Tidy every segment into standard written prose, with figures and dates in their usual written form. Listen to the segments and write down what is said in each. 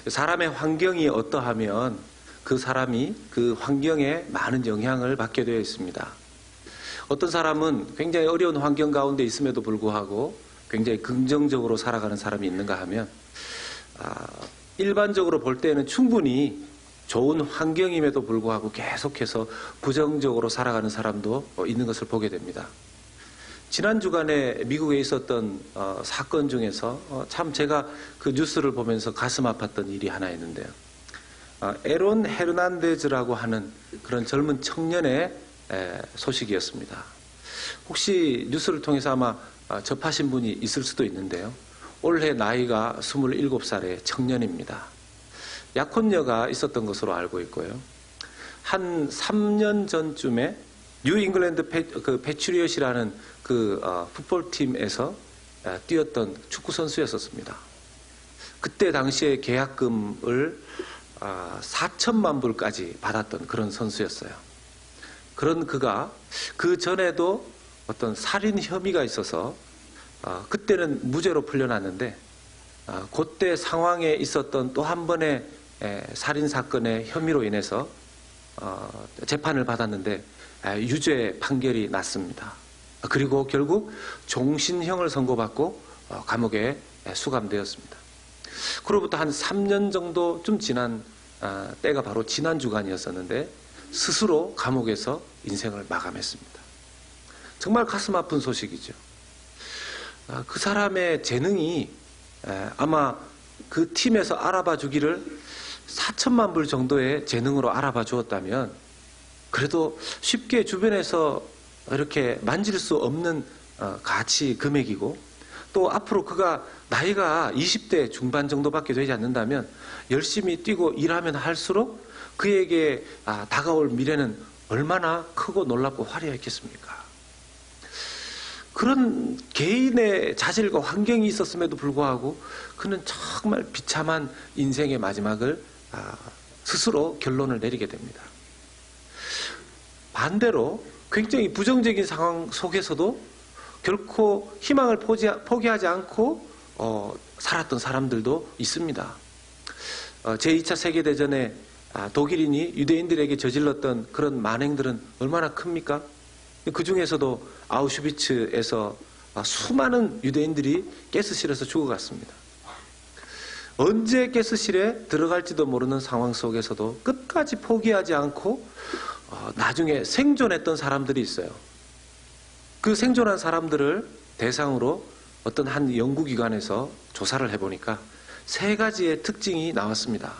사람의 환경이 어떠하면 그 사람이 그 환경에 많은 영향을 받게 되어 있습니다. 어떤 사람은 굉장히 어려운 환경 가운데 있음에도 불구하고 굉장히 긍정적으로 살아가는 사람이 있는가 하면 일반적으로 볼 때는 충분히 좋은 환경임에도 불구하고 계속해서 부정적으로 살아가는 사람도 있는 것을 보게 됩니다. 지난 주간에 미국에 있었던 사건 중에서 참 제가 그 뉴스를 보면서 가슴 아팠던 일이 하나 있는데요. 에론 헤르난데즈라고 하는 그런 젊은 청년의 소식이었습니다. 혹시 뉴스를 통해서 아마 접하신 분이 있을 수도 있는데요. 올해 나이가 27살의 청년입니다. 약혼녀가 있었던 것으로 알고 있고요. 한 3년 전쯤에 뉴 잉글랜드 패트리엇이라는 그 풋볼팀에서 뛰었던 축구 선수였었습니다. 그때 당시에 계약금을 4천만 불까지 받았던 그런 선수였어요. 그런 그가 그 전에도 어떤 살인 혐의가 있어서 그때는 무죄로 풀려났는데 그때 상황에 있었던 또 한 번의 살인 사건의 혐의로 인해서 재판을 받았는데 유죄 판결이 났습니다. 그리고 결국 종신형을 선고받고 감옥에 수감되었습니다. 그로부터 한 3년 정도 좀 지난 때가 바로 지난 주간이었었는데 스스로 감옥에서 인생을 마감했습니다. 정말 가슴 아픈 소식이죠. 그 사람의 재능이 아마 그 팀에서 알아봐 주기를 4천만 불 정도의 재능으로 알아봐 주었다면 그래도 쉽게 주변에서 이렇게 만질 수 없는 가치 금액이고 또 앞으로 그가 나이가 20대 중반 정도밖에 되지 않는다면 열심히 뛰고 일하면 할수록 그에게 다가올 미래는 얼마나 크고 놀랍고 화려했겠습니까? 그런 개인의 자질과 환경이 있었음에도 불구하고 그는 정말 비참한 인생의 마지막을 스스로 결론을 내리게 됩니다. 반대로 굉장히 부정적인 상황 속에서도 결코 희망을 포기하지 않고 살았던 사람들도 있습니다. 제2차 세계대전에 독일인이 유대인들에게 저질렀던 그런 만행들은 얼마나 큽니까? 그 중에서도 아우슈비츠에서 수많은 유대인들이 가스실에서 죽어갔습니다. 언제 가스실에 들어갈지도 모르는 상황 속에서도 끝까지 포기하지 않고 나중에 생존했던 사람들이 있어요. 그 생존한 사람들을 대상으로 어떤 한 연구기관에서 조사를 해보니까 3가지의 특징이 나왔습니다.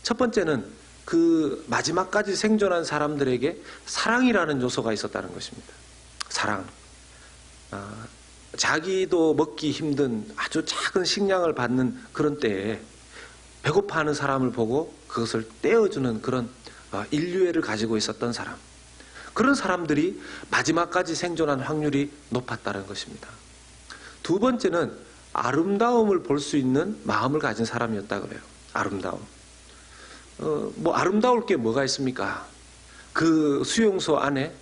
첫 번째는 그 마지막까지 생존한 사람들에게 사랑이라는 요소가 있었다는 것입니다. 사랑. 자기도 먹기 힘든 아주 작은 식량을 받는 그런 때에 배고파하는 사람을 보고 그것을 떼어주는 그런 인류애를 가지고 있었던 사람. 그런 사람들이 마지막까지 생존한 확률이 높았다는 것입니다. 두 번째는 아름다움을 볼 수 있는 마음을 가진 사람이었다 그래요. 아름다움. 아름다울 게 뭐가 있습니까? 그 수용소 안에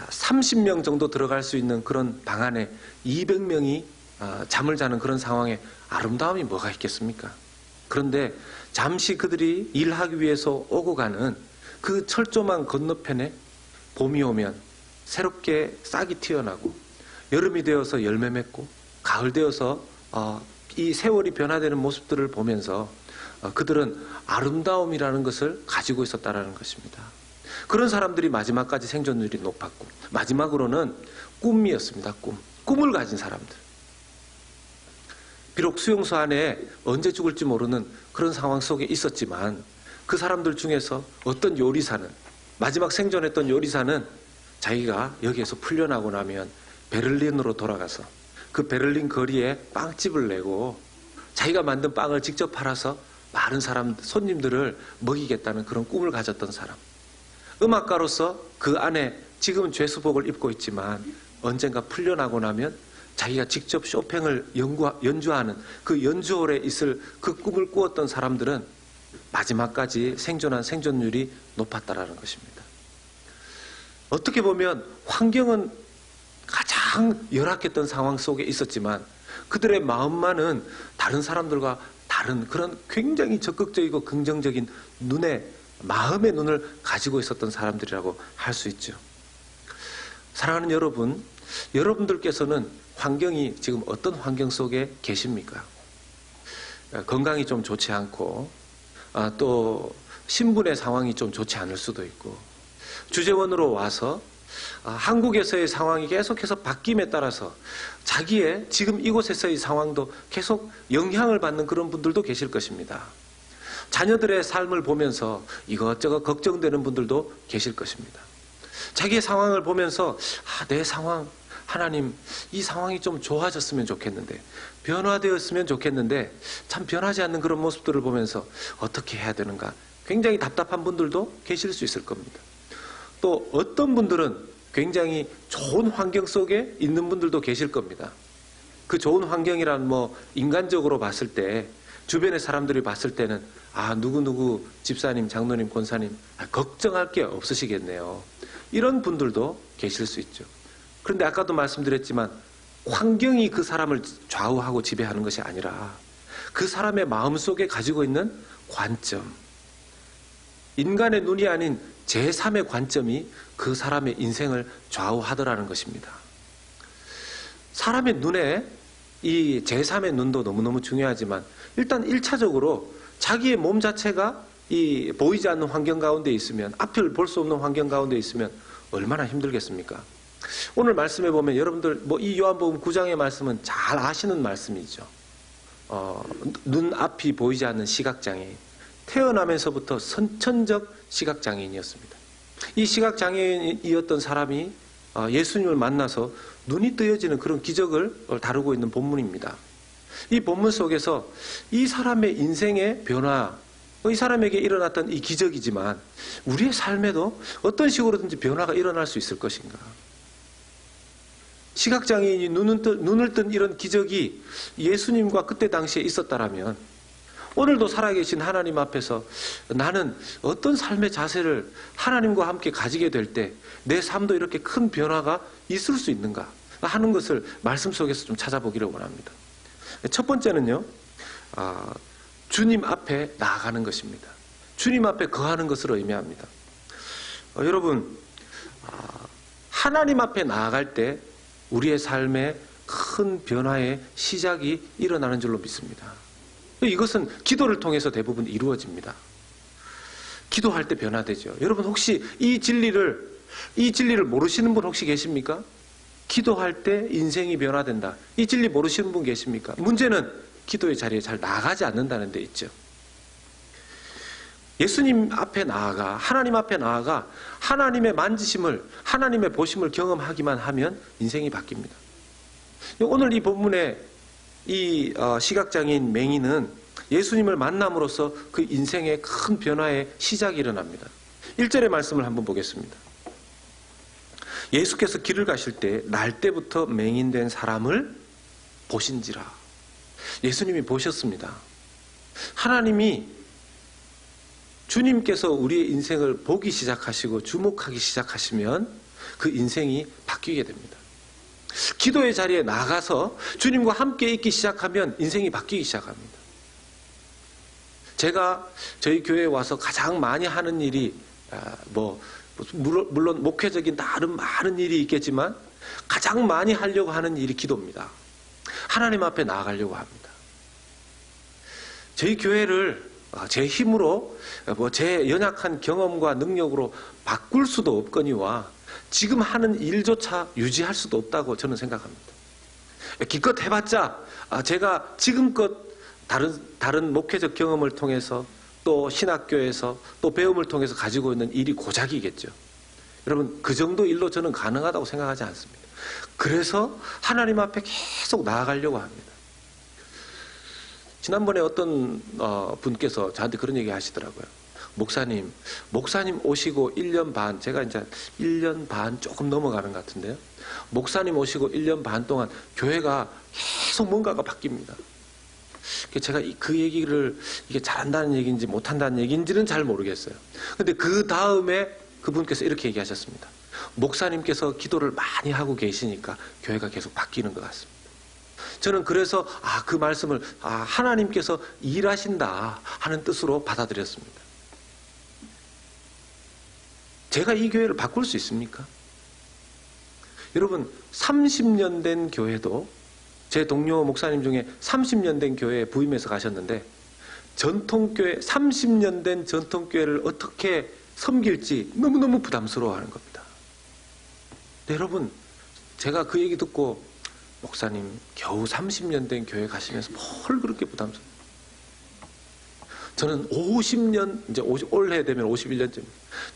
30명 정도 들어갈 수 있는 그런 방 안에 200명이 잠을 자는 그런 상황에 아름다움이 뭐가 있겠습니까? 그런데 잠시 그들이 일하기 위해서 오고 가는 그 철조망 건너편에 봄이 오면 새롭게 싹이 튀어나고 여름이 되어서 열매 맺고 가을 되어서 이 세월이 변화되는 모습들을 보면서 그들은 아름다움이라는 것을 가지고 있었다는 것입니다. 그런 사람들이 마지막까지 생존율이 높았고 마지막으로는 꿈이었습니다. 꿈을 가진 사람들. 비록 수용소 안에 언제 죽을지 모르는 그런 상황 속에 있었지만 그 사람들 중에서 어떤 요리사는 마지막 생존했던 요리사는 자기가 여기에서 풀려나고 나면 베를린으로 돌아가서 그 베를린 거리에 빵집을 내고 자기가 만든 빵을 직접 팔아서 많은 손님들을 먹이겠다는 그런 꿈을 가졌던 사람. 음악가로서 그 안에 지금은 죄수복을 입고 있지만 언젠가 풀려나고 나면 자기가 직접 쇼팽을 연주하는 그 연주홀에 있을 그 꿈을 꾸었던 사람들은 마지막까지 생존한 생존율이 높았다라는 것입니다. 어떻게 보면 환경은 가장 열악했던 상황 속에 있었지만 그들의 마음만은 다른 사람들과 바른 그런 굉장히 적극적이고 긍정적인 마음의 눈을 가지고 있었던 사람들이라고 할 수 있죠. 사랑하는 여러분, 여러분들께서는 환경이 지금 어떤 환경 속에 계십니까? 건강이 좀 좋지 않고 또 신분의 상황이 좀 좋지 않을 수도 있고, 주재원으로 와서 한국에서의 상황이 계속해서 바뀜에 따라서 자기의 지금 이곳에서의 상황도 계속 영향을 받는 그런 분들도 계실 것입니다. 자녀들의 삶을 보면서 이것저것 걱정되는 분들도 계실 것입니다. 자기의 상황을 보면서 내 상황, 하나님 이 상황이 좀 좋아졌으면 좋겠는데, 변화되었으면 좋겠는데 참 변하지 않는 그런 모습들을 보면서 어떻게 해야 되는가, 굉장히 답답한 분들도 계실 수 있을 겁니다. 또 어떤 분들은 굉장히 좋은 환경 속에 있는 분들도 계실 겁니다. 그 좋은 환경이란 인간적으로 봤을 때, 주변의 사람들이 봤을 때는 누구누구 집사님, 장로님, 권사님 걱정할 게 없으시겠네요. 이런 분들도 계실 수 있죠. 그런데 아까도 말씀드렸지만 환경이 그 사람을 좌우하고 지배하는 것이 아니라 그 사람의 마음속에 가지고 있는 관점, 인간의 눈이 아닌 제3의 관점이 그 사람의 인생을 좌우하더라는 것입니다. 사람의 눈에 이 제3의 눈도 너무너무 중요하지만, 일단 1차적으로 자기의 몸 자체가 이 보이지 않는 환경 가운데 있으면, 앞을 볼 수 없는 환경 가운데 있으면 얼마나 힘들겠습니까? 오늘 말씀해 보면 여러분들 이 요한복음 9장의 말씀은 잘 아시는 말씀이죠. 눈앞이 보이지 않는 시각장애인, 태어나면서부터 선천적 시각장애인이었습니다. 이 시각장애인이었던 사람이 예수님을 만나서 눈이 뜨여지는 그런 기적을 다루고 있는 본문입니다. 이 본문 속에서 이 사람의 인생의 변화, 이 사람에게 일어났던 이 기적이지만 우리의 삶에도 어떤 식으로든지 변화가 일어날 수 있을 것인가. 시각장애인이 눈을 뜬 이런 기적이 예수님과 그때 당시에 있었다라면, 오늘도 살아계신 하나님 앞에서 나는 어떤 삶의 자세를 하나님과 함께 가지게 될 때 내 삶도 이렇게 큰 변화가 있을 수 있는가 하는 것을 말씀 속에서 좀 찾아보기를 원합니다. 첫 번째는요, 주님 앞에 나아가는 것입니다. 주님 앞에 거하는 것을 의미합니다. 여러분, 하나님 앞에 나아갈 때 우리의 삶에 큰 변화의 시작이 일어나는 줄로 믿습니다. 이것은 기도를 통해서 대부분 이루어집니다. 기도할 때 변화되죠. 여러분, 혹시 이 진리를 모르시는 분 혹시 계십니까? 기도할 때 인생이 변화된다, 이 진리 모르시는 분 계십니까? 문제는 기도의 자리에 잘 나가지 않는다는 데 있죠. 예수님 앞에 나아가, 하나님 앞에 나아가 하나님의 만지심을, 하나님의 보심을 경험하기만 하면 인생이 바뀝니다. 오늘 이 본문의 이 시각장애인 맹인은 예수님을 만남으로써 그 인생의 큰 변화의 시작이 일어납니다. 1절의 말씀을 한번 보겠습니다. 예수께서 길을 가실 때 날 때부터 맹인된 사람을 보신지라. 예수님이 보셨습니다. 하나님이, 주님께서 우리의 인생을 보기 시작하시고 주목하기 시작하시면 그 인생이 바뀌게 됩니다. 기도의 자리에 나가서 주님과 함께 있기 시작하면 인생이 바뀌기 시작합니다. 제가 저희 교회에 와서 가장 많이 하는 일이 물론 목회적인 다른 많은 일이 있겠지만 가장 많이 하려고 하는 일이 기도입니다. 하나님 앞에 나아가려고 합니다. 저희 교회를 제 힘으로 제 연약한 경험과 능력으로 바꿀 수도 없거니와 지금 하는 일조차 유지할 수도 없다고 저는 생각합니다. 기껏 해봤자 제가 지금껏 다른 목회적 경험을 통해서 또 신학교에서 또 배움을 통해서 가지고 있는 일이 고작이겠죠. 여러분, 그 정도 일로 저는 가능하다고 생각하지 않습니다. 그래서 하나님 앞에 계속 나아가려고 합니다. 지난번에 어떤 분께서 저한테 그런 얘기 하시더라고요. 목사님 오시고 1년 반, 제가 이제 1년 반 조금 넘어가는 것 같은데요. 목사님 오시고 1년 반 동안 교회가 계속 뭔가가 바뀝니다. 제가 그 얘기를 이게 잘한다는 얘기인지 못한다는 얘기인지는 잘 모르겠어요. 근데 그 다음에 그분께서 이렇게 얘기하셨습니다. 목사님께서 기도를 많이 하고 계시니까 교회가 계속 바뀌는 것 같습니다. 저는 그래서 그 말씀을 하나님께서 일하신다 하는 뜻으로 받아들였습니다. 제가 이 교회를 바꿀 수 있습니까? 여러분 30년 된 교회도 제 동료 목사님 중에 30년 된 교회에 부임해서 가셨는데 전통교회 30년 된 전통교회를 어떻게 섬길지 너무너무 부담스러워하는 겁니다. 네, 여러분 제가 그 얘기 듣고 목사님 겨우 30년 된 교회 가시면서 뭘 그렇게 부담스러워요? 저는 50년 이제 올해 되면 51년쯤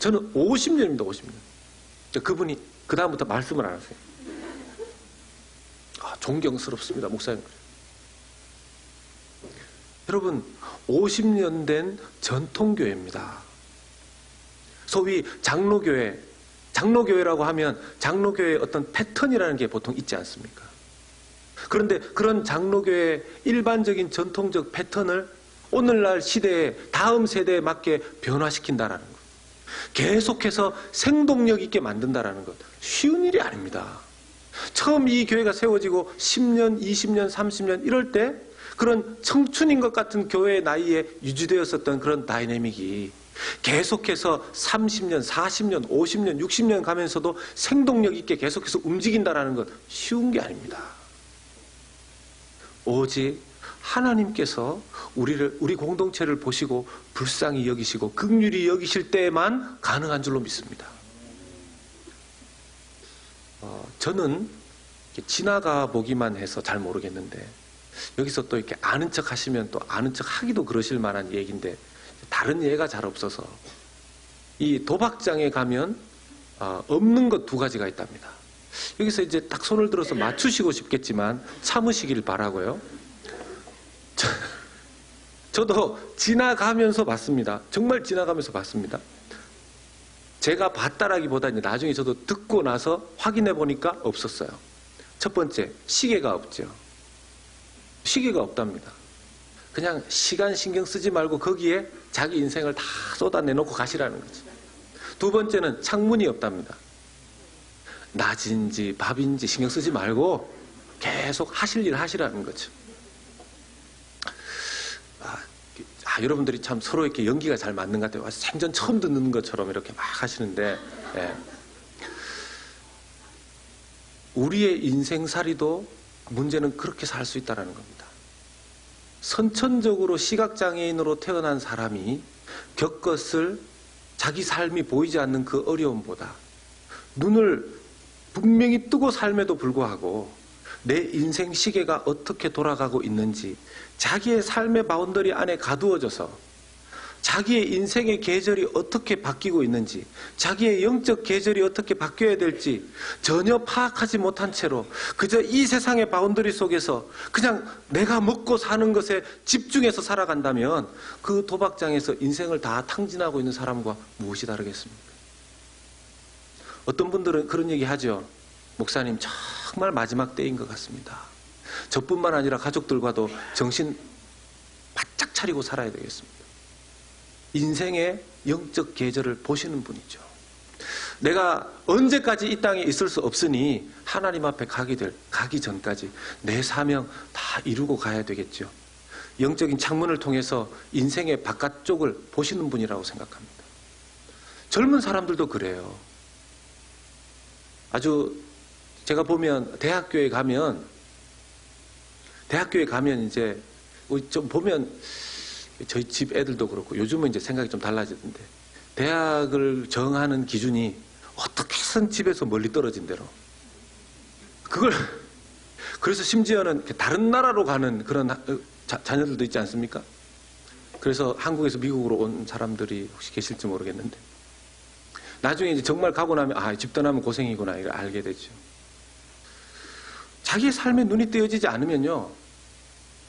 저는 50년입니다. 50년. 그분이 그 다음부터 말씀을 안 하세요. 존경스럽습니다. 목사님. 여러분 50년 된 전통교회입니다. 소위 장로교회라고 하면 장로교회의 어떤 패턴이라는 게 보통 있지 않습니까? 그런데 그런 장로교회의 일반적인 전통적 패턴을 오늘날 시대에 다음 세대에 맞게 변화시킨다라는 것, 계속해서 생동력 있게 만든다라는 것, 쉬운 일이 아닙니다. 처음 이 교회가 세워지고 10년, 20년, 30년 이럴 때 그런 청춘인 것 같은 교회의 나이에 유지되었었던 그런 다이내믹이 계속해서 30년, 40년, 50년, 60년 가면서도 생동력 있게 계속해서 움직인다라는 것 쉬운 게 아닙니다. 오직 하나님께서 우리 공동체를 보시고 불쌍히 여기시고 긍휼히 여기실 때에만 가능한 줄로 믿습니다. 저는 지나가 보기만 해서 잘 모르겠는데 여기서 또 이렇게 아는 척 하시면 또 아는 척 하기도 그러실 만한 얘기인데 다른 예가 잘 없어서 이 도박장에 가면 없는 것 2가지가 있답니다. 여기서 이제 딱 손을 들어서 맞추시고 싶겠지만 참으시길 바라고요. 저도 지나가면서 봤습니다. 정말 지나가면서 봤습니다. 제가 봤다라기보다 이제 나중에 저도 듣고 나서 확인해 보니까 없었어요. 첫 번째, 시계가 없죠. 시계가 없답니다. 그냥 시간 신경 쓰지 말고 거기에 자기 인생을 다 쏟아내놓고 가시라는 거죠. 2번째는 창문이 없답니다. 낮인지 밥인지 신경 쓰지 말고 계속 하실 일 하시라는 거죠. 여러분들이 참 서로 이렇게 연기가 잘 맞는 것 같아요. 생전 처음 듣는 것처럼 이렇게 막 하시는데, 우리의 인생살이도 문제는 그렇게 살 수 있다는 겁니다. 선천적으로 시각장애인으로 태어난 사람이 겪었을 자기 삶이 보이지 않는 그 어려움보다 눈을 분명히 뜨고 삶에도 불구하고 내 인생 시계가 어떻게 돌아가고 있는지 자기의 삶의 바운더리 안에 가두어져서 자기의 인생의 계절이 어떻게 바뀌고 있는지 자기의 영적 계절이 어떻게 바뀌어야 될지 전혀 파악하지 못한 채로 그저 이 세상의 바운더리 속에서 그냥 내가 먹고 사는 것에 집중해서 살아간다면 그 도박장에서 인생을 다 탕진하고 있는 사람과 무엇이 다르겠습니까? 어떤 분들은 그런 얘기 하죠. 목사님 정말 마지막 때인 것 같습니다. 저뿐만 아니라 가족들과도 정신 바짝 차리고 살아야 되겠습니다. 인생의 영적 계절을 보시는 분이죠. 내가 언제까지 이 땅에 있을 수 없으니 하나님 앞에 가기 전까지 내 사명 다 이루고 가야 되겠죠. 영적인 창문을 통해서 인생의 바깥쪽을 보시는 분이라고 생각합니다. 젊은 사람들도 그래요. 아주 제가 보면 대학교에 가면 이제 좀 보면 저희 집 애들도 그렇고 요즘은 이제 생각이 좀 달라지던데 대학을 정하는 기준이 어떻게 해서든 집에서 멀리 떨어진 대로 그래서 심지어는 다른 나라로 가는 그런 자녀들도 있지 않습니까? 그래서 한국에서 미국으로 온 사람들이 혹시 계실지 모르겠는데 나중에 이제 정말 가고 나면 집 떠나면 고생이구나 이걸 알게 되죠. 자기의 삶에 눈이 띄어지지 않으면요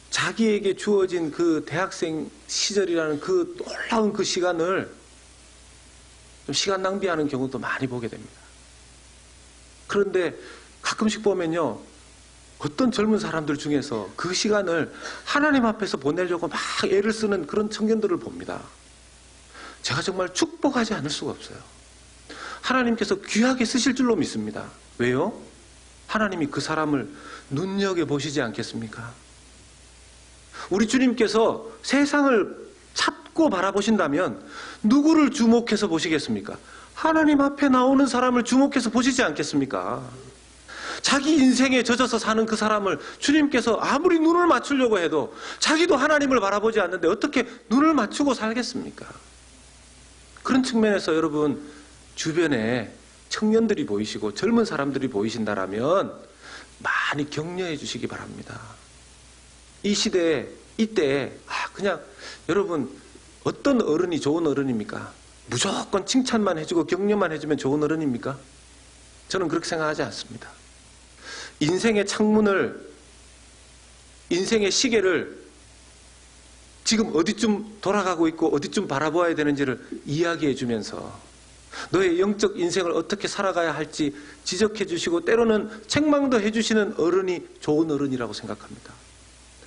자기에게 주어진 그 대학생 시절이라는 그 놀라운 그 시간을 좀 시간 낭비하는 경우도 많이 보게 됩니다. 그런데 가끔씩 보면요 어떤 젊은 사람들 중에서 그 시간을 하나님 앞에서 보내려고 막 애를 쓰는 그런 청년들을 봅니다. 제가 정말 축복하지 않을 수가 없어요. 하나님께서 귀하게 쓰실 줄로 믿습니다. 왜요? 하나님이 그 사람을 눈여겨보시지 않겠습니까? 우리 주님께서 세상을 찾고 바라보신다면 누구를 주목해서 보시겠습니까? 하나님 앞에 나오는 사람을 주목해서 보시지 않겠습니까? 자기 인생에 젖어서 사는 그 사람을 주님께서 아무리 눈을 맞추려고 해도 자기도 하나님을 바라보지 않는데 어떻게 눈을 맞추고 살겠습니까? 그런 측면에서 여러분, 주변에 청년들이 보이시고 젊은 사람들이 보이신다라면 많이 격려해 주시기 바랍니다. 이 시대에, 이때에 그냥 여러분, 어떤 어른이 좋은 어른입니까? 무조건 칭찬만 해주고 격려만 해주면 좋은 어른입니까? 저는 그렇게 생각하지 않습니다. 인생의 창문을, 인생의 시계를 지금 어디쯤 돌아가고 있고 어디쯤 바라보아야 되는지를 이야기해 주면서 너의 영적 인생을 어떻게 살아가야 할지 지적해 주시고 때로는 책망도 해 주시는 어른이 좋은 어른이라고 생각합니다.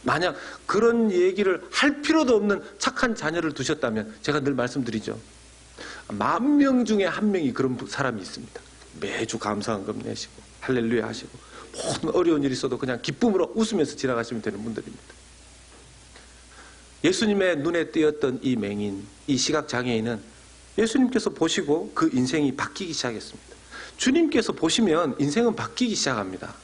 만약 그런 얘기를 할 필요도 없는 착한 자녀를 두셨다면 제가 늘 말씀드리죠. 10,000명 중에 1명이 그런 사람이 있습니다. 매주 감사한금 내시고 할렐루야 하시고 모든 어려운 일이 있어도 그냥 기쁨으로 웃으면서 지나가시면 되는 분들입니다. 예수님의 눈에 띄었던 이 맹인, 이 시각장애인은 예수님께서 보시고 그 인생이 바뀌기 시작했습니다. 주님께서 보시면 인생은 바뀌기 시작합니다.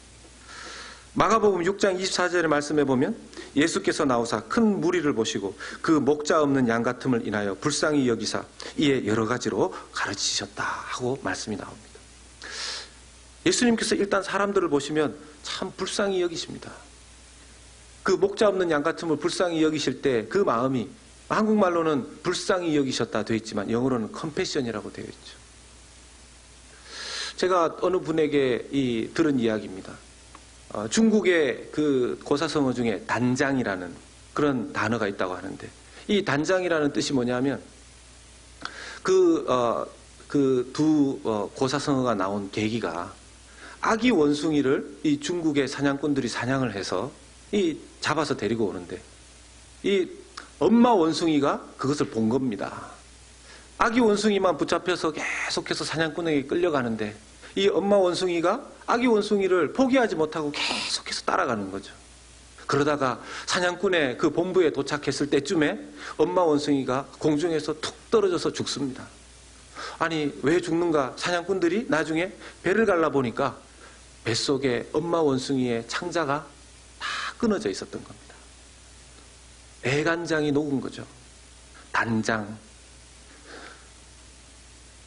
마가복음 6장 24절의 말씀에 보면 예수께서 나오사 큰 무리를 보시고 그 목자 없는 양 같음을 인하여 불쌍히 여기사 이에 여러 가지로 가르치셨다 하고 말씀이 나옵니다. 예수님께서 일단 사람들을 보시면 참 불쌍히 여기십니다. 그 목자 없는 양 같음을 불쌍히 여기실 때 그 마음이 한국말로는 불쌍히 여기셨다 되어 있지만 영어로는 컴패션이라고 되어 있죠. 제가 어느 분에게 들은 이야기입니다. 중국의 그 고사성어 중에 단장이라는 그런 단어가 있다고 하는데 이 단장이라는 뜻이 뭐냐면 그 두 고사성어가 나온 계기가 아기 원숭이를 이 중국의 사냥꾼들이 사냥을 해서 잡아서 데리고 오는데 이 엄마 원숭이가 그것을 본 겁니다. 아기 원숭이만 붙잡혀서 계속해서 사냥꾼에게 끌려가는데 이 엄마 원숭이가 아기 원숭이를 포기하지 못하고 계속해서 따라가는 거죠. 그러다가 사냥꾼의 그 본부에 도착했을 때쯤에 엄마 원숭이가 공중에서 툭 떨어져서 죽습니다. 아니 왜 죽는가? 사냥꾼들이 나중에 배를 갈라보니까 뱃속에 엄마 원숭이의 창자가 다 끊어져 있었던 겁니다. 애간장이 녹은 거죠. 단장.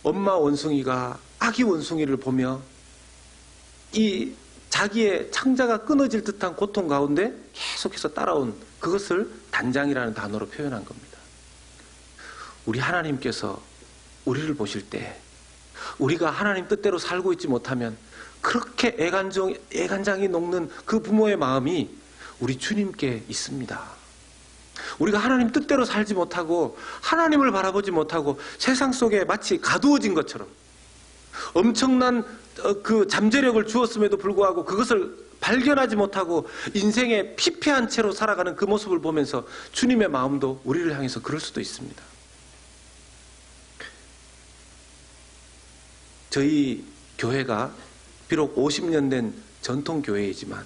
엄마 원숭이가 아기 원숭이를 보며 이 자기의 창자가 끊어질 듯한 고통 가운데 계속해서 따라온 그것을 단장이라는 단어로 표현한 겁니다. 우리 하나님께서 우리를 보실 때 우리가 하나님 뜻대로 살고 있지 못하면 그렇게 애간장이 녹는 그 부모의 마음이 우리 주님께 있습니다. 우리가 하나님 뜻대로 살지 못하고 하나님을 바라보지 못하고 세상 속에 마치 가두어진 것처럼 엄청난 그 잠재력을 주었음에도 불구하고 그것을 발견하지 못하고 인생의 피폐한 채로 살아가는 그 모습을 보면서 주님의 마음도 우리를 향해서 그럴 수도 있습니다. 저희 교회가 비록 50년 된 전통교회이지만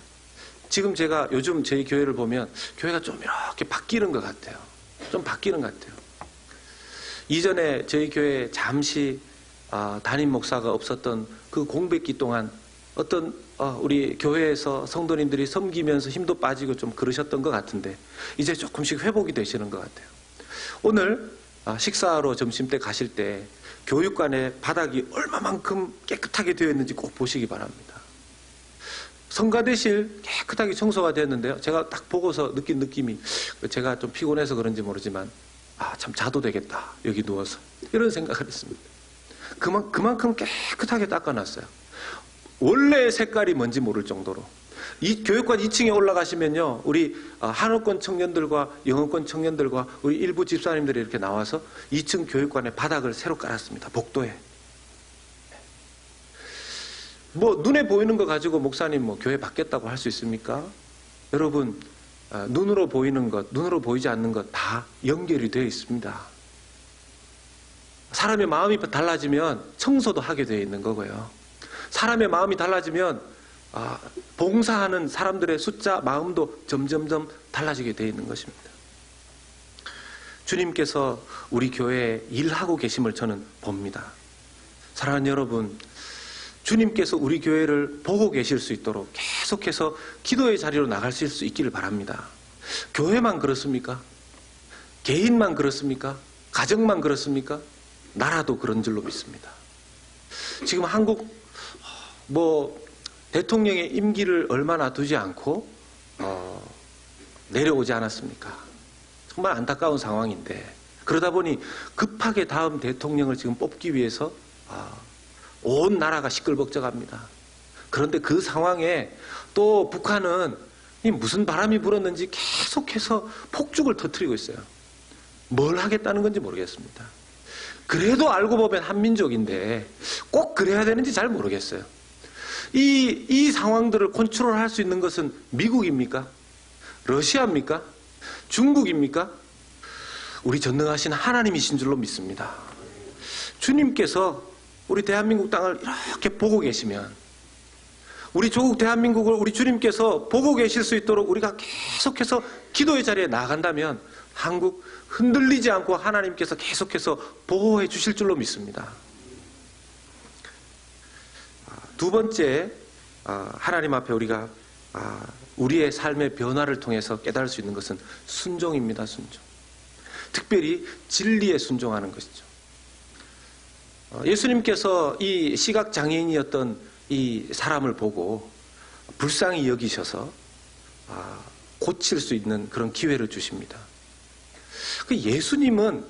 지금 제가 요즘 저희 교회를 보면 교회가 좀 이렇게 바뀌는 것 같아요. 좀 바뀌는 것 같아요. 이전에 저희 교회에 잠시 담임 목사가 없었던 그 공백기 동안 어떤 우리 교회에서 성도님들이 섬기면서 힘도 빠지고 좀 그러셨던 것 같은데 이제 조금씩 회복이 되시는 것 같아요. 오늘 식사하러 점심때 가실 때 교육관의 바닥이 얼마만큼 깨끗하게 되어 있는지 꼭 보시기 바랍니다. 성가대실 깨끗하게 청소가 되었는데요. 제가 딱 보고서 느낀 느낌이 제가 좀 피곤해서 그런지 모르지만 참 자도 되겠다. 여기 누워서. 이런 생각을 했습니다. 그만큼 깨끗하게 닦아놨어요. 원래의 색깔이 뭔지 모를 정도로. 이 교육관 2층에 올라가시면요. 우리 한어권 청년들과 영어권 청년들과 우리 일부 집사님들이 이렇게 나와서 2층 교육관의 바닥을 새로 깔았습니다. 복도에. 눈에 보이는 거 가지고 목사님 교회 바뀌었다고 할 수 있습니까? 여러분, 눈으로 보이는 것, 눈으로 보이지 않는 것 다 연결이 되어 있습니다. 사람의 마음이 달라지면 청소도 하게 되어 있는 거고요. 사람의 마음이 달라지면 봉사하는 사람들의 숫자, 마음도 점점점 달라지게 되어 있는 것입니다. 주님께서 우리 교회에 일하고 계심을 저는 봅니다. 사랑하는 여러분, 주님께서 우리 교회를 보고 계실 수 있도록 계속해서 기도의 자리로 나가실 수 있기를 바랍니다. 교회만 그렇습니까? 개인만 그렇습니까? 가정만 그렇습니까? 나라도 그런 줄로 믿습니다. 지금 한국 대통령의 임기를 얼마나 두지 않고 내려오지 않았습니까? 정말 안타까운 상황인데, 그러다 보니 급하게 다음 대통령을 지금 뽑기 위해서 온 나라가 시끌벅적합니다. 그런데 그 상황에 또 북한은 무슨 바람이 불었는지 계속해서 폭죽을 터뜨리고 있어요. 뭘 하겠다는 건지 모르겠습니다. 그래도 알고 보면 한민족인데 꼭 그래야 되는지 잘 모르겠어요. 이 상황들을 컨트롤할 수 있는 것은 미국입니까? 러시아입니까? 중국입니까? 우리 전능하신 하나님이신 줄로 믿습니다. 주님께서 우리 대한민국 땅을 이렇게 보고 계시면, 우리 조국 대한민국을 우리 주님께서 보고 계실 수 있도록 우리가 계속해서 기도의 자리에 나간다면 한국 흔들리지 않고 하나님께서 계속해서 보호해 주실 줄로 믿습니다. 두 번째, 하나님 앞에 우리가 우리의 삶의 변화를 통해서 깨달을 수 있는 것은 순종입니다. 순종. 특별히 진리에 순종하는 것이죠. 예수님께서 이 시각장애인이었던 이 사람을 보고 불쌍히 여기셔서 고칠 수 있는 그런 기회를 주십니다. 예수님은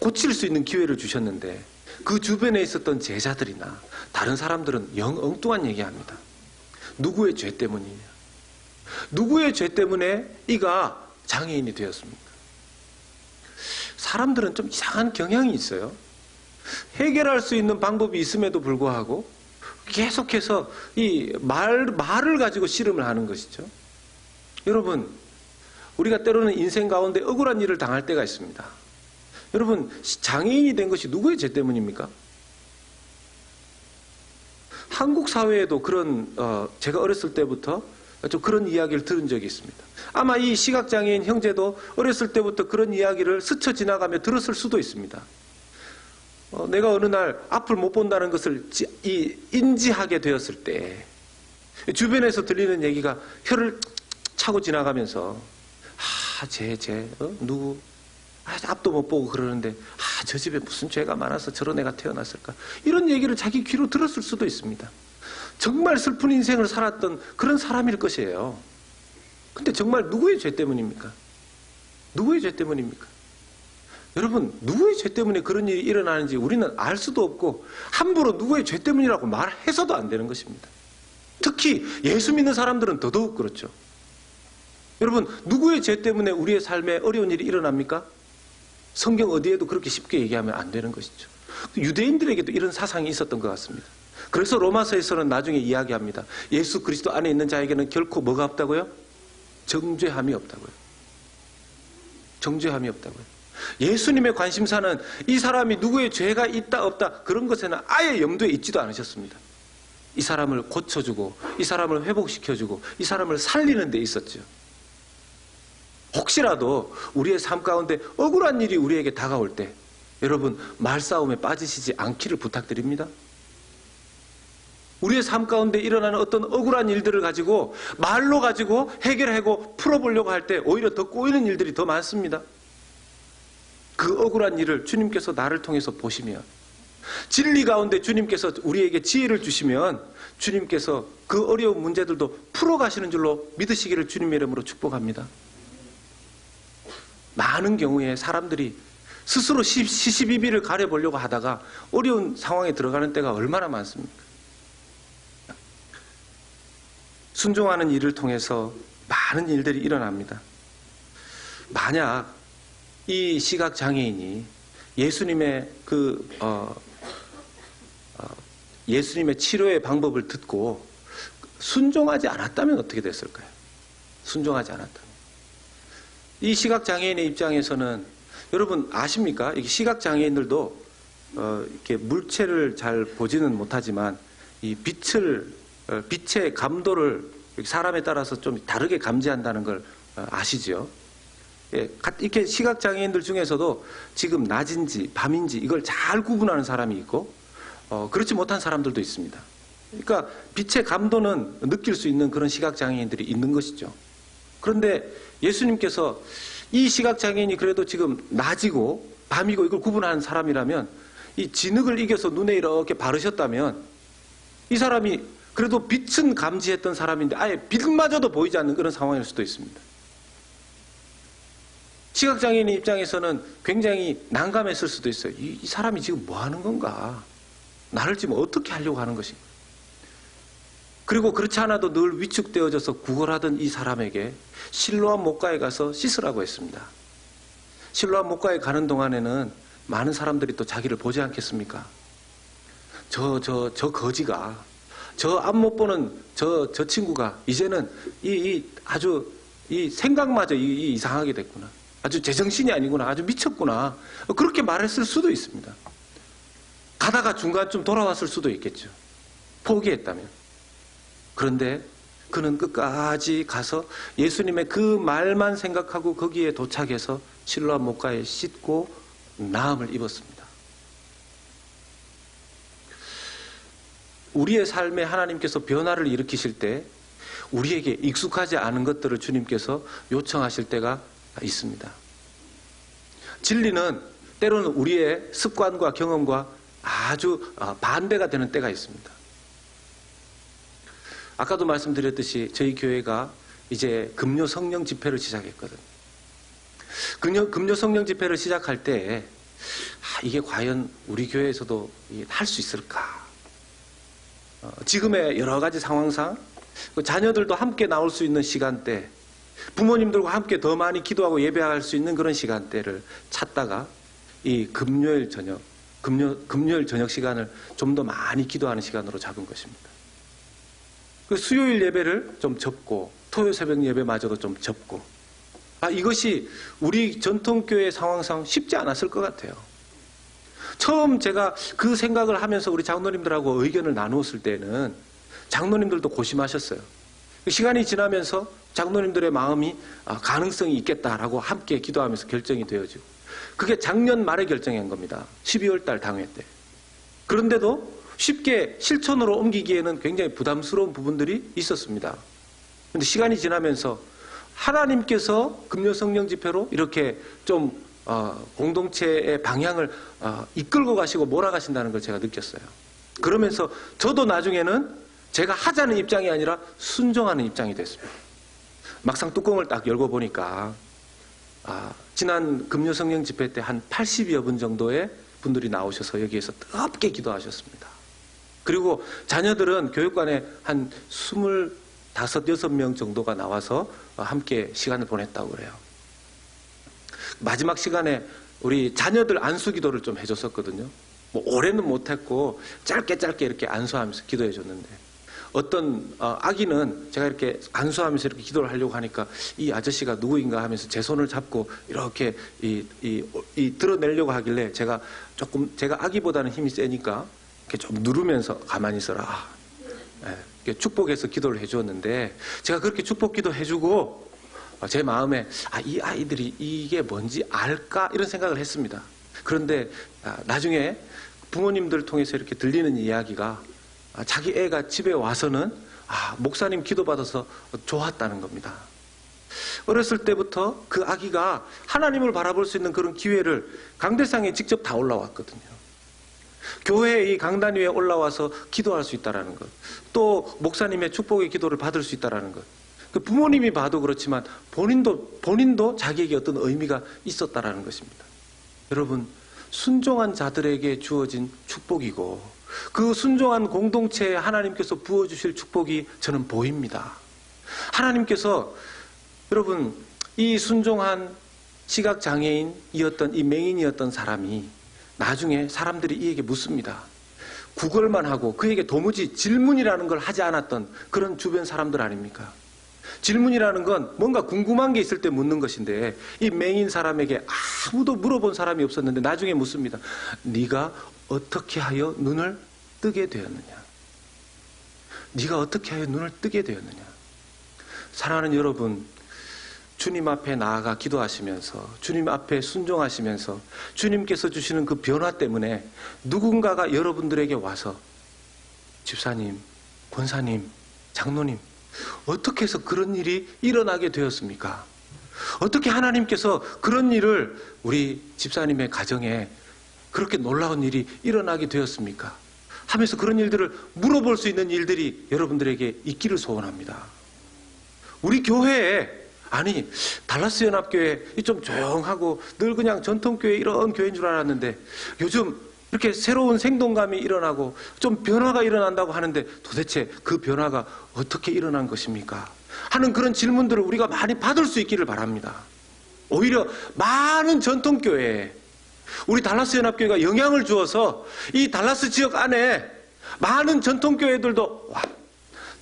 고칠 수 있는 기회를 주셨는데 그 주변에 있었던 제자들이나 다른 사람들은 영 엉뚱한 얘기합니다. 누구의 죄 때문이냐? 누구의 죄 때문에 이가 장애인이 되었습니까? 사람들은 좀 이상한 경향이 있어요. 해결할 수 있는 방법이 있음에도 불구하고 계속해서 이 말을 가지고 씨름을 하는 것이죠. 여러분, 우리가 때로는 인생 가운데 억울한 일을 당할 때가 있습니다. 여러분, 장애인이 된 것이 누구의 죄 때문입니까? 한국 사회에도 그런 제가 어렸을 때부터 좀 그런 이야기를 들은 적이 있습니다. 아마 이 시각장애인 형제도 어렸을 때부터 그런 이야기를 스쳐 지나가며 들었을 수도 있습니다. 내가 어느 날 앞을 못 본다는 것을 인지하게 되었을 때 주변에서 들리는 얘기가 혀를 차고 지나가면서 누구 앞도 못 보고 그러는데 저 집에 무슨 죄가 많아서 저런 애가 태어났을까, 이런 얘기를 자기 귀로 들었을 수도 있습니다. 정말 슬픈 인생을 살았던 그런 사람일 것이에요. 근데 정말 누구의 죄 때문입니까? 누구의 죄 때문입니까? 여러분, 누구의 죄 때문에 그런 일이 일어나는지 우리는 알 수도 없고 함부로 누구의 죄 때문이라고 말해서도 안 되는 것입니다. 특히 예수 믿는 사람들은 더더욱 그렇죠. 여러분, 누구의 죄 때문에 우리의 삶에 어려운 일이 일어납니까? 성경 어디에도 그렇게 쉽게 얘기하면 안 되는 것이죠. 유대인들에게도 이런 사상이 있었던 것 같습니다. 그래서 로마서에서는 나중에 이야기합니다. 예수 그리스도 안에 있는 자에게는 결코 뭐가 없다고요? 정죄함이 없다고요. 정죄함이 없다고요. 예수님의 관심사는 이 사람이 누구의 죄가 있다 없다 그런 것에는 아예 염두에 있지도 않으셨습니다. 이 사람을 고쳐주고 이 사람을 회복시켜주고 이 사람을 살리는 데 있었죠. 혹시라도 우리의 삶 가운데 억울한 일이 우리에게 다가올 때 여러분, 말싸움에 빠지시지 않기를 부탁드립니다. 우리의 삶 가운데 일어나는 어떤 억울한 일들을 가지고 말로 가지고 해결하고 풀어보려고 할 때 오히려 더 꼬이는 일들이 더 많습니다. 그 억울한 일을 주님께서 나를 통해서 보시면, 진리 가운데 주님께서 우리에게 지혜를 주시면 주님께서 그 어려운 문제들도 풀어가시는 줄로 믿으시기를 주님의 이름으로 축복합니다. 많은 경우에 사람들이 스스로 시시비비를 가려보려고 하다가 어려운 상황에 들어가는 때가 얼마나 많습니까? 순종하는 일을 통해서 많은 일들이 일어납니다. 만약 이 시각장애인이 예수님의 예수님의 치료의 방법을 듣고 순종하지 않았다면 어떻게 됐을까요? 순종하지 않았다면. 이 시각장애인의 입장에서는 여러분 아십니까? 이 시각장애인들도 이렇게 물체를 잘 보지는 못하지만 이 빛을 빛의 감도를 사람에 따라서 좀 다르게 감지한다는 걸 아시죠? 예, 이렇게 시각장애인들 중에서도 지금 낮인지 밤인지 이걸 잘 구분하는 사람이 있고 그렇지 못한 사람들도 있습니다. 그러니까 빛의 감도는 느낄 수 있는 그런 시각장애인들이 있는 것이죠. 그런데 예수님께서 이 시각장애인이 그래도 지금 낮이고 밤이고 이걸 구분하는 사람이라면 이 진흙을 이겨서 눈에 이렇게 바르셨다면 이 사람이 그래도 빛은 감지했던 사람인데 아예 빛마저도 보이지 않는 그런 상황일 수도 있습니다. 시각장애인 입장에서는 굉장히 난감했을 수도 있어요. 이 사람이 지금 뭐 하는 건가? 나를 지금 어떻게 하려고 하는 것인가? 그리고 그렇지 않아도 늘 위축되어져서 구걸하던 이 사람에게 실로암 목가에 가서 씻으라고 했습니다. 실로암 목가에 가는 동안에는 많은 사람들이 또 자기를 보지 않겠습니까? 저 거지가, 저 앞 못 보는 저 친구가 이제는 아주 이 생각마저 이상하게 됐구나. 아주 제정신이 아니구나. 아주 미쳤구나. 그렇게 말했을 수도 있습니다. 가다가 중간쯤 돌아왔을 수도 있겠죠. 포기했다면. 그런데 그는 끝까지 가서 예수님의 그 말만 생각하고 거기에 도착해서 실로암 목가에 씻고 나음을 입었습니다. 우리의 삶에 하나님께서 변화를 일으키실 때 우리에게 익숙하지 않은 것들을 주님께서 요청하실 때가 있습니다. 진리는 때로는 우리의 습관과 경험과 아주 반대가 되는 때가 있습니다. 아까도 말씀드렸듯이 저희 교회가 이제 금요 성령 집회를 시작했거든요. 금요 성령 집회를 시작할 때 이게 과연 우리 교회에서도 할 수 있을까? 지금의 여러 가지 상황상 자녀들도 함께 나올 수 있는 시간대, 부모님들과 함께 더 많이 기도하고 예배할 수 있는 그런 시간대를 찾다가 이 금요일 저녁 시간을 좀 더 많이 기도하는 시간으로 잡은 것입니다. 그 수요일 예배를 좀 접고 토요 새벽 예배마저도 좀 접고 이것이 우리 전통교회 상황상 쉽지 않았을 것 같아요. 처음 제가 그 생각을 하면서 우리 장로님들하고 의견을 나누었을 때는 장로님들도 고심하셨어요. 시간이 지나면서 장로님들의 마음이 가능성이 있겠다라고 함께 기도하면서 결정이 되어지고 그게 작년 말에 결정한 겁니다. 12월 달 당회 때. 그런데도 쉽게 실천으로 옮기기에는 굉장히 부담스러운 부분들이 있었습니다. 그런데 시간이 지나면서 하나님께서 금요 성령 집회로 이렇게 좀 공동체의 방향을 이끌고 가시고 몰아가신다는 걸 제가 느꼈어요. 그러면서 저도 나중에는 제가 하자는 입장이 아니라 순종하는 입장이 됐습니다. 막상 뚜껑을 딱 열고 보니까 지난 금요 성령 집회 때 한 80여 분 정도의 분들이 나오셔서 여기에서 뜨겁게 기도하셨습니다. 그리고 자녀들은 교육관에 한 25, 6명 정도가 나와서 함께 시간을 보냈다고 그래요. 마지막 시간에 우리 자녀들 안수 기도를 좀 해줬었거든요. 뭐 오래는 못했고 짧게 이렇게 안수하면서 기도해 줬는데 어떤 아기는 제가 이렇게 안수하면서 이렇게 기도를 하려고 하니까 이 아저씨가 누구인가 하면서 제 손을 잡고 이렇게 드러내려고 하길래 제가 아기보다는 힘이 세니까 이렇게 좀 누르면서 가만히 있어라. 축복해서 기도를 해주었는데 제가 그렇게 축복 기도 해주고 제 마음에 이 아이들이 이게 뭔지 알까 이런 생각을 했습니다. 그런데 나중에 부모님들 통해서 이렇게 들리는 이야기가 자기 애가 집에 와서는 목사님 기도받아서 좋았다는 겁니다. 어렸을 때부터 그 아기가 하나님을 바라볼 수 있는 그런 기회를 강대상에 직접 다 올라왔거든요. 교회의 이 강단 위에 올라와서 기도할 수 있다는 것, 또 목사님의 축복의 기도를 받을 수 있다는 것, 그 부모님이 봐도 그렇지만 본인도 자기에게 어떤 의미가 있었다라는 것입니다. 여러분, 순종한 자들에게 주어진 축복이고 그 순종한 공동체에 하나님께서 부어주실 축복이 저는 보입니다. 하나님께서 여러분 이 순종한 시각장애인이었던 이 맹인이었던 사람이 나중에 사람들이 이에게 묻습니다. 구걸만 하고 그에게 도무지 질문이라는 걸 하지 않았던 그런 주변 사람들 아닙니까? 질문이라는 건 뭔가 궁금한 게 있을 때 묻는 것인데 이 맹인 사람에게 아무도 물어본 사람이 없었는데 나중에 묻습니다. 네가 어떻게 하여 눈을 뜨게 되었느냐? 네가 어떻게 하여 눈을 뜨게 되었느냐. 사랑하는 여러분, 주님 앞에 나아가 기도하시면서 주님 앞에 순종하시면서 주님께서 주시는 그 변화 때문에 누군가가 여러분들에게 와서 집사님, 권사님, 장로님, 어떻게 해서 그런 일이 일어나게 되었습니까? 어떻게 하나님께서 그런 일을 우리 집사님의 가정에 그렇게 놀라운 일이 일어나게 되었습니까? 하면서 그런 일들을 물어볼 수 있는 일들이 여러분들에게 있기를 소원합니다. 우리 교회에, 아니 달라스 연합교회 좀 조용하고 늘 그냥 전통교회 이런 교회인 줄 알았는데 요즘 이렇게 새로운 생동감이 일어나고 좀 변화가 일어난다고 하는데 도대체 그 변화가 어떻게 일어난 것입니까? 하는 그런 질문들을 우리가 많이 받을 수 있기를 바랍니다. 오히려 많은 전통교회에 우리 달라스 연합교회가 영향을 주어서 이 달라스 지역 안에 많은 전통교회들도 와,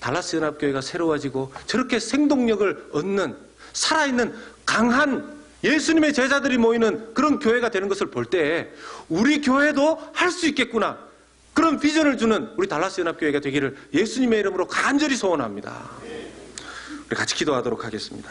달라스 연합교회가 새로워지고 저렇게 생동력을 얻는 살아있는 강한 예수님의 제자들이 모이는 그런 교회가 되는 것을 볼 때 우리 교회도 할 수 있겠구나, 그런 비전을 주는 우리 달라스 연합교회가 되기를 예수님의 이름으로 간절히 소원합니다. 우리 같이 기도하도록 하겠습니다.